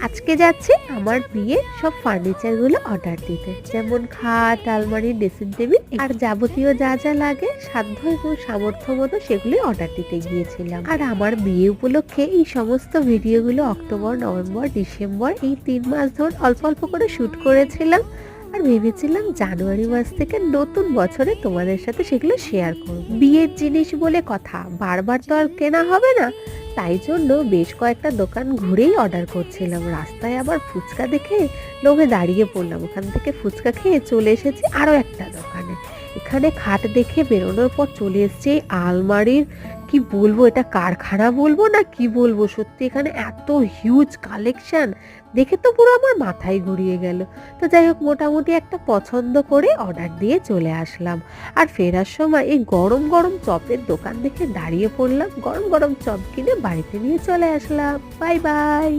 আজকে যাচ্ছি আমার বিয়ে সব ফার্নিচারগুলো অর্ডার দিতে, যেমন খাট, আলমারি, ড্রেসিং টেবিল আর যাবতীয় যা যা লাগে সাধ্য এবং সামর্থ্য মতো সেগুলি অর্ডার দিতে গিয়েছিলাম। আর আমার বিয়ে উপলক্ষে এই সমস্ত ভিডিওগুলো অক্টোবর, নভেম্বর, ডিসেম্বর এই 3 মাস ধরে অল্প অল্প করে শ্যুট করেছিলাম। আর ভেবেছিলাম জানুয়ারি মাস থেকে নতুন বছরে তোমাদের সাথে সেগুলো শেয়ার করব। বিয়ের জিনিস বলে কথা, বারবার তো আর কেনা হবে না, তাই জন্য বেশ কয়েকটা দোকান ঘুরেই অর্ডার করছিলাম। রাস্তায় আবার ফুচকা দেখে লোভে দাঁড়িয়ে পড়লাম, ওখান থেকে ফুচকা খেয়ে চলে এসেছি আরও একটা দোকানে। এখানে খাট দেখে বেরোনোর পর চলে এসেছে আলমারির, কি বলবো, এটা কারখানা বলবো না কি বলবো, সত্যি এখানে এত হিউজ কালেকশন দেখে তো পুরো আমার মাথায় ঘুরিয়ে গেল। তো যাই হোক, মোটামুটি একটা পছন্দ করে অর্ডার দিয়ে চলে আসলাম। আর ফেরার সময় এই গরম গরম চপের দোকান দেখে দাঁড়িয়ে পড়লাম, গরম গরম চপ কিনে বাড়িতে নিয়ে চলে আসলাম। Bye bye.